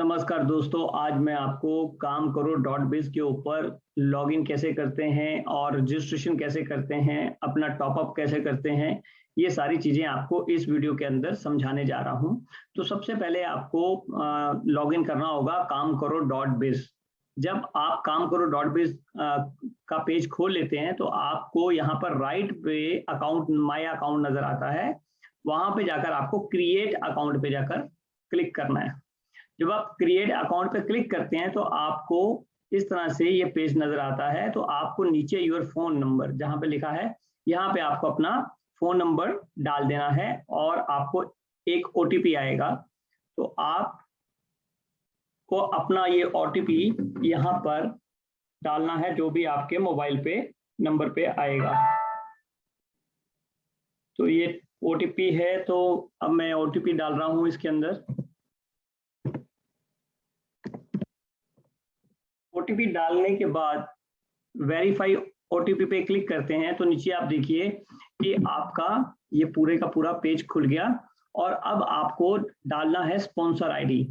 नमस्कार दोस्तों, आज मैं आपको काम करो डॉट बिज के ऊपर लॉगिन कैसे करते हैं और रजिस्ट्रेशन कैसे करते हैं, अपना टॉपअप कैसे करते हैं, ये सारी चीजें आपको इस वीडियो के अंदर समझाने जा रहा हूं। तो सबसे पहले आपको लॉगिन करना होगा काम करो डॉट बिज। जब आप काम करो डॉट बिज का पेज खोल लेते हैं तो आपको यहाँ पर राइट पे अकाउंट माई अकाउंट नजर आता है। वहां पे जाकर आपको क्रिएट अकाउंट पे जाकर क्लिक करना है। जब आप क्रिएट अकाउंट पे क्लिक करते हैं तो आपको इस तरह से ये पेज नजर आता है। तो आपको नीचे योर फोन नंबर जहां पे लिखा है, यहाँ पे आपको अपना फोन नंबर डाल देना है और आपको एक ओटीपी आएगा। तो आपको अपना ये ओटीपी यहाँ पर डालना है, जो भी आपके मोबाइल पे नंबर पे आएगा। तो ये ओटीपी है, तो अब मैं ओटीपी डाल रहा हूँ इसके अंदर। ओटीपी डालने के बाद वेरीफाई ओटीपी पे क्लिक करते हैं तो नीचे आप देखिए कि आपका ये पूरे का पूरा पेज खुल गया। और अब आपको डालना है स्पॉन्सर आईडी,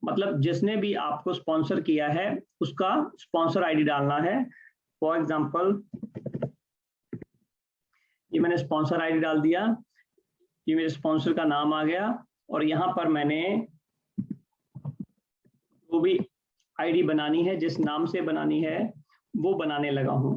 मतलब जिसने भी आपको स्पॉन्सर किया है उसका स्पॉन्सर आईडी डालना है। फॉर एग्जांपल ये मैंने स्पॉन्सर आईडी डाल दिया, ये मेरे स्पॉन्सर का नाम आ गया और यहाँ पर मैंने वो भी आईडी बनानी है, जिस नाम से बनानी है वो बनाने लगा हूं।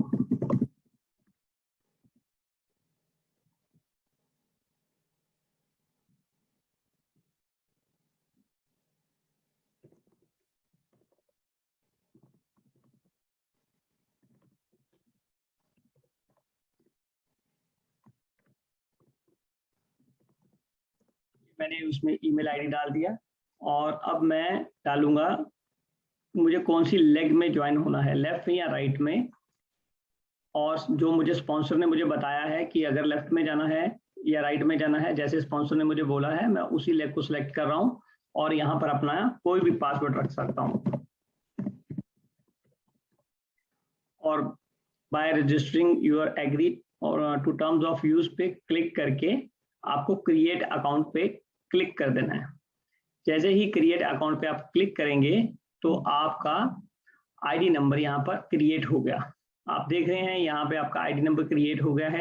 मैंने उसमें ईमेल आईडी डाल दिया और अब मैं डालूंगा मुझे कौन सी लेग में ज्वाइन होना है, लेफ्ट में या राइट में। और जो मुझे स्पॉन्सर ने मुझे बताया है कि अगर लेफ्ट में जाना है या राइट में जाना है, जैसे स्पॉन्सर ने मुझे बोला है, मैं उसी लेग को सिलेक्ट कर रहा हूं और यहाँ पर अपना कोई भी पासवर्ड रख सकता हूं। और बाय रजिस्टरिंग यूर एग्री और टू टर्म्स ऑफ यूज पे क्लिक करके आपको क्रिएट अकाउंट पे क्लिक कर देना है। जैसे ही क्रिएट अकाउंट पे आप क्लिक करेंगे तो आपका आईडी नंबर यहाँ पर क्रिएट हो गया। आप देख रहे हैं यहाँ पे आपका आईडी नंबर क्रिएट हो गया है।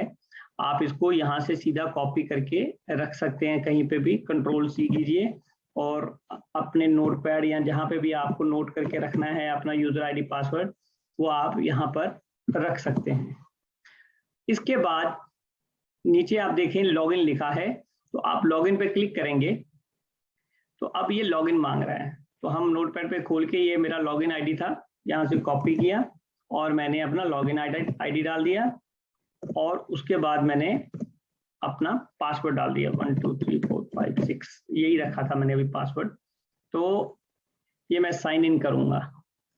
आप इसको यहाँ से सीधा कॉपी करके रख सकते हैं कहीं पे भी, कंट्रोल सी कीजिए और अपने नोटपैड या जहाँ पे भी आपको नोट करके रखना है अपना यूजर आईडी पासवर्ड, वो आप यहाँ पर रख सकते हैं। इसके बाद नीचे आप देखें लॉगिन लिखा है, तो आप लॉगिन पे क्लिक करेंगे तो अब ये लॉगिन मांग रहा है। तो हम नोटपैड पे खोल के, ये मेरा लॉगिन आईडी था, यहाँ से कॉपी किया और मैंने अपना लॉगिन आईडी डाल दिया और उसके बाद मैंने अपना पासवर्ड डाल दिया 1 2 3 4 5 6, यही रखा था मैंने अभी पासवर्ड। तो ये मैं साइन इन करूंगा।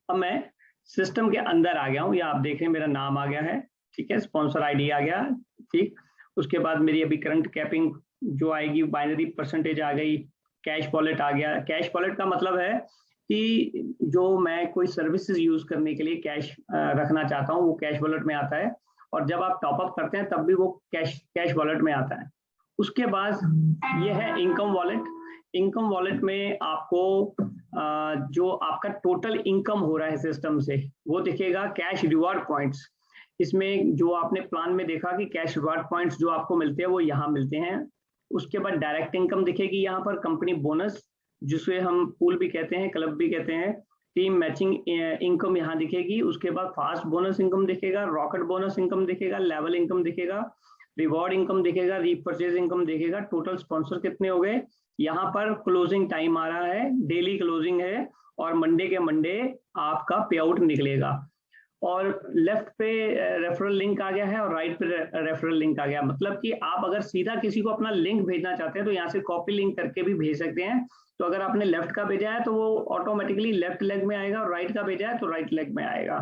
अब मैं सिस्टम के अंदर आ गया हूँ, या आप देखें मेरा नाम आ गया है, ठीक है, स्पॉन्सर आईडी आ गया, ठीक। उसके बाद मेरी अभी करंट कैपिंग जो आएगी, बाइनरी परसेंटेज आ गई, कैश वॉलेट आ गया। कैश वॉलेट का मतलब है कि जो मैं कोई सर्विसेज यूज करने के लिए कैश रखना चाहता हूँ वो कैश वॉलेट में आता है, और जब आप टॉपअप करते हैं तब भी वो कैश वॉलेट में आता है। उसके बाद ये है इनकम वॉलेट। इनकम वॉलेट में आपको जो आपका टोटल इनकम हो रहा है सिस्टम से वो दिखेगा। कैश रिवार्ड पॉइंट्स, इसमें जो आपने प्लान में देखा कि कैश रिवार्ड पॉइंट्स जो आपको मिलते हैं वो यहाँ मिलते हैं। उसके बाद डायरेक्ट इनकम दिखेगी यहाँ पर, कंपनी बोनस जिसे हम पूल भी कहते हैं, क्लब भी कहते हैं, टीम मैचिंग इनकम यहाँ दिखेगी। उसके बाद फास्ट बोनस इनकम दिखेगा, रॉकेट बोनस इनकम दिखेगा, लेवल इनकम दिखेगा, रिवॉर्ड इनकम दिखेगा, रीपरचेज इनकम दिखेगा। टोटल स्पॉन्सर कितने हो गए, यहाँ पर क्लोजिंग टाइम आ रहा है, डेली क्लोजिंग है और मंडे के मंडे आपका पे आउट निकलेगा। और लेफ्ट पे रेफरल लिंक आ गया है और राइट पे रेफरल लिंक आ गया। मतलब कि आप अगर सीधा किसी को अपना लिंक भेजना चाहते हैं तो यहाँ से कॉपी लिंक करके भी भेज सकते हैं। तो अगर आपने लेफ्ट का भेजा है तो वो ऑटोमेटिकली लेफ्ट लेग में आएगा और राइट का भेजा है तो राइट लेग में आएगा।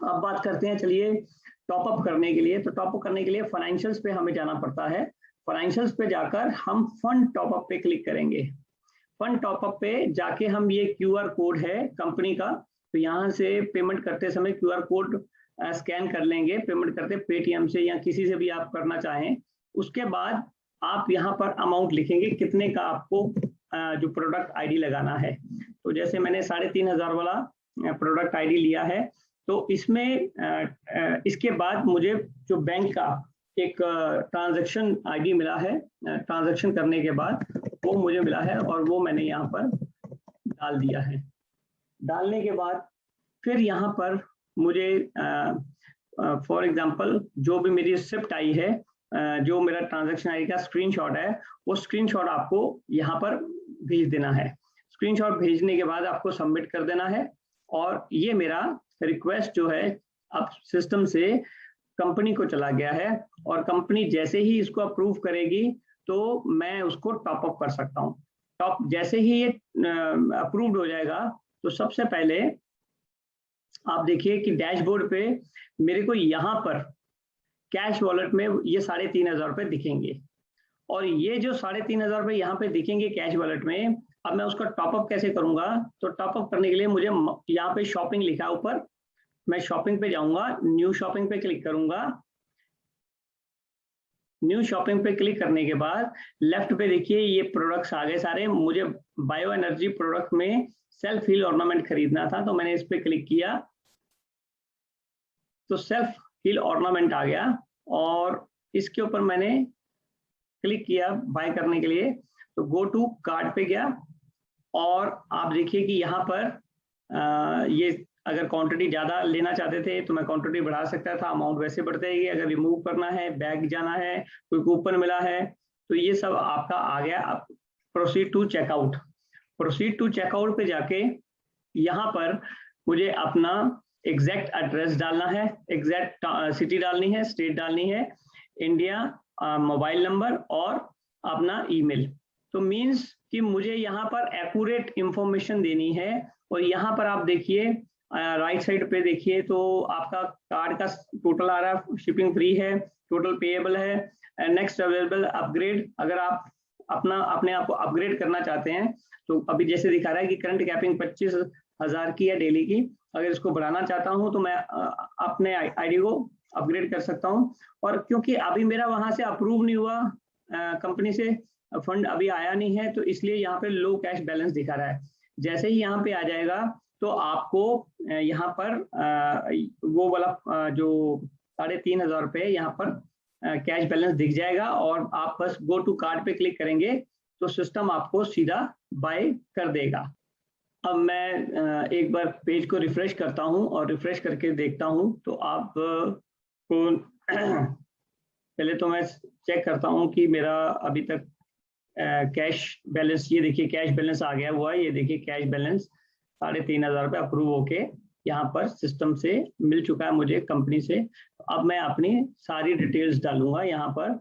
अब बात करते हैं, चलिए टॉपअप करने के लिए। तो टॉपअप करने के लिए फाइनेंशियल्स पे हमें जाना पड़ता है। फाइनेंशियल्स पे जाकर हम फंड टॉपअप पे क्लिक करेंगे। फंड टॉपअप पे जाके हम, ये क्यूआर कोड है कंपनी का, तो यहाँ से पेमेंट करते समय क्यूआर कोड स्कैन कर लेंगे। पेमेंट करते पेटीएम से या किसी से भी आप करना चाहें। उसके बाद आप यहाँ पर अमाउंट लिखेंगे कितने का आपको जो प्रोडक्ट आईडी लगाना है। तो जैसे मैंने 3,500 वाला प्रोडक्ट आईडी लिया है, तो इसमें इसके बाद मुझे जो बैंक का एक ट्रांजैक्शन आईडी मिला है, ट्रांजैक्शन करने के बाद वो मुझे मिला है और वो मैंने यहाँ पर डाल दिया है। डालने के बाद फिर यहाँ पर मुझे फॉर एग्जांपल जो भी मेरी रिसिप्ट आई है, जो मेरा ट्रांजैक्शन आईडी का स्क्रीनशॉट है, वो स्क्रीनशॉट आपको यहाँ पर भेज देना है। स्क्रीनशॉट भेजने के बाद आपको सबमिट कर देना है और ये मेरा रिक्वेस्ट जो है अब सिस्टम से कंपनी को चला गया है और कंपनी जैसे ही इसको अप्रूव करेगी तो मैं उसको टॉप अप कर सकता हूँ। टॉप जैसे ही ये अप्रूव्ड हो जाएगा तो सबसे पहले आप देखिए कि डैशबोर्ड पे मेरे को यहाँ पर कैश वॉलेट में ये 3,500 रुपये दिखेंगे और ये जो 3,500 रुपये यहाँ पे दिखेंगे कैश वॉलेट में। अब मैं उसका टॉपअप कैसे करूंगा? तो टॉपअप करने के लिए मुझे यहाँ पे शॉपिंग लिखा है ऊपर, मैं शॉपिंग पे जाऊंगा, न्यू शॉपिंग पे क्लिक करूंगा। न्यू शॉपिंग पे क्लिक करने के बाद लेफ्ट पे देखिए ये प्रोडक्ट्स आ गए सारे। मुझे बायो एनर्जी प्रोडक्ट में सेल्फ हील ऑर्नामेंट खरीदना था, तो मैंने इस पे क्लिक किया तो सेल्फ हील ऑर्नामेंट आ गया और इसके ऊपर मैंने क्लिक किया बाय करने के लिए। तो गो टू कार्ट पे गया और आप देखिए कि यहाँ पर ये अगर क्वांटिटी ज़्यादा लेना चाहते थे तो मैं क्वांटिटी बढ़ा सकता था, अमाउंट वैसे बढ़ते रहेगी। अगर रिमूव करना है, बैग जाना है, कोई कूपन मिला है, तो ये सब आपका आ गया। अब proceed to checkout, proceed to checkout पे जाके यहाँ पर मुझे अपना एग्जैक्ट एड्रेस डालना है, एग्जैक्ट सिटी डालनी है, स्टेट डालनी है, इंडिया, मोबाइल नंबर और अपना ईमेल। तो मीन्स कि मुझे यहाँ पर एक्यूरेट इंफॉर्मेशन देनी है। और यहाँ पर आप देखिए राइट साइड पे देखिए तो आपका कार्ड का टोटल आ रहा है, शिपिंग फ्री है, टोटल पेएबल है, नेक्स्ट अवेलेबल अपग्रेड। अगर आप अपने आप को अपग्रेड करना चाहते हैं तो अभी जैसे दिखा रहा है कि करंट कैपिंग 25,000 की है डेली की। अगर इसको बढ़ाना चाहता हूं तो मैं अपने आईडी को अपग्रेड कर सकता हूं। और क्योंकि अभी मेरा वहां से अप्रूव नहीं हुआ, कंपनी से फंड अभी आया नहीं है, तो इसलिए यहाँ पे लो कैश बैलेंस दिखा रहा है। जैसे ही यहाँ पे आ जाएगा तो आपको यहाँ पर वो वाला जो 3,500 रुपये यहाँ पर कैश बैलेंस दिख जाएगा और आप बस गो टू कार्ड पे क्लिक करेंगे तो सिस्टम आपको सीधा बाय कर देगा। अब मैं एक बार पेज को रिफ्रेश करता हूं और रिफ्रेश करके देखता हूं तो आप को पहले तो मैं चेक करता हूं कि मेरा अभी तक कैश बैलेंस, ये देखिए कैश बैलेंस आ गया हुआ है। ये देखिए कैश बैलेंस 3,500 रुपये अप्रूव होके यहाँ पर सिस्टम से मिल चुका है मुझे कंपनी से। अब मैं अपनी सारी डिटेल्स डालूंगा यहाँ पर,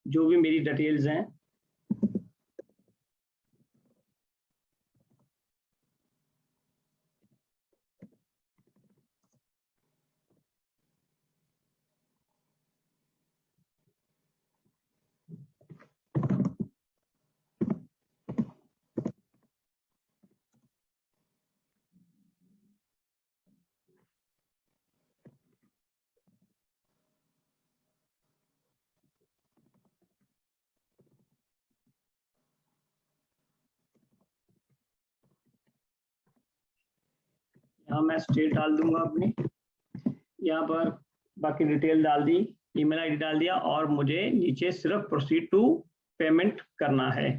जो भी मेरी डिटेल्स हैं। यहाँ मैं स्टेट डाल दूंगा अपनी, यहाँ पर बाकी डिटेल डाल दी, ईमेल आईडी डाल दिया और मुझे नीचे सिर्फ प्रोसीड टू पेमेंट करना है।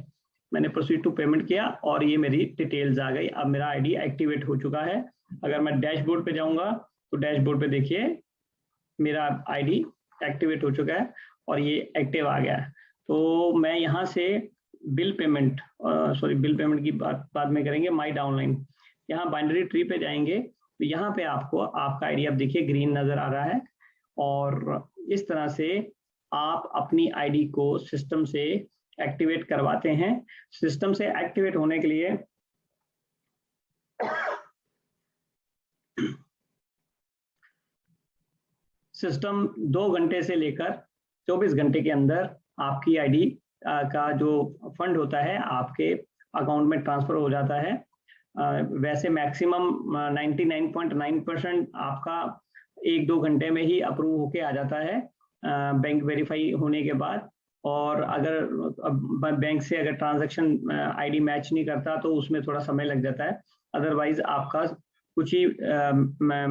मैंने प्रोसीड टू पेमेंट किया और ये मेरी डिटेल्स आ गई। अब मेरा आईडी एक्टिवेट हो चुका है। अगर मैं डैशबोर्ड पे जाऊंगा तो डैशबोर्ड पे देखिए मेरा आईडी एक्टिवेट हो चुका है और ये एक्टिव आ गया है। तो मैं यहाँ से बिल पेमेंट, बिल पेमेंट की बात बाद में करेंगे। माई डाउनलाइन, यहाँ बाइनरी ट्री पे जाएंगे तो यहाँ पे आपको आपका आईडी अब देखिए ग्रीन नजर आ रहा है। और इस तरह से आप अपनी आईडी को सिस्टम से एक्टिवेट करवाते हैं। सिस्टम से एक्टिवेट होने के लिए सिस्टम 2 घंटे से लेकर 24 घंटे के अंदर आपकी आईडी का जो फंड होता है आपके अकाउंट में ट्रांसफर हो जाता है। वैसे मैक्सिमम 99.9% आपका 1-2 घंटे में ही अप्रूव होके आ जाता है बैंक वेरीफाई होने के बाद। और अगर बैंक से अगर ट्रांजैक्शन आईडी मैच नहीं करता तो उसमें थोड़ा समय लग जाता है। अदरवाइज आपका कुछ ही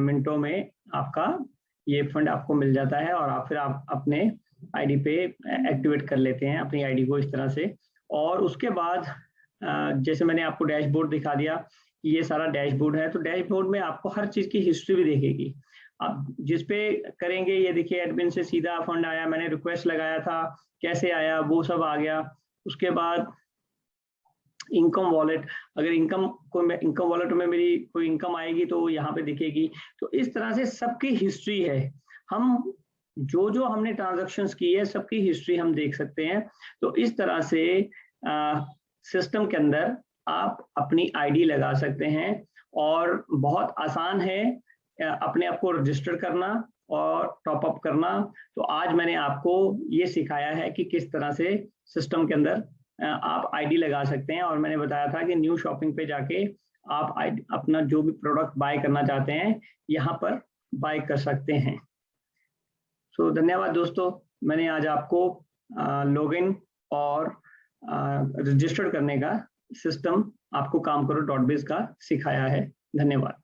मिनटों में आपका ये फंड आपको मिल जाता है और आप फिर आप अपने आईडी पे एक्टिवेट कर लेते हैं अपनी आईडी को इस तरह से। और उसके बाद जैसे मैंने आपको डैशबोर्ड दिखा दिया कि ये सारा डैशबोर्ड है, तो डैशबोर्ड में आपको हर चीज की हिस्ट्री भी दिखेगी। आप जिस पे करेंगे, ये देखिए एडमिन से सीधा फंड आया, मैंने रिक्वेस्ट लगाया था, कैसे आया वो सब आ गया। उसके बाद इनकम वॉलेट, अगर इनकम वॉलेट में मेरी कोई इनकम आएगी तो यहाँ पे दिखेगी। तो इस तरह से सबकी हिस्ट्री है, हम जो हमने ट्रांजैक्शंस की है सबकी हिस्ट्री हम देख सकते हैं। तो इस तरह से सिस्टम के अंदर आप अपनी आईडी लगा सकते हैं और बहुत आसान है अपने आप को रजिस्टर करना और टॉप अप करना। तो आज मैंने आपको ये सिखाया है कि किस तरह से सिस्टम के अंदर आप आईडी लगा सकते हैं। और मैंने बताया था कि न्यू शॉपिंग पे जाके आप अपना जो भी प्रोडक्ट बाय करना चाहते हैं यहाँ पर बाय कर सकते हैं। सो धन्यवाद दोस्तों, मैंने आज आपको लॉगिन और रजिस्टर करने का सिस्टम आपको कामकरो.biz का सिखाया है। धन्यवाद।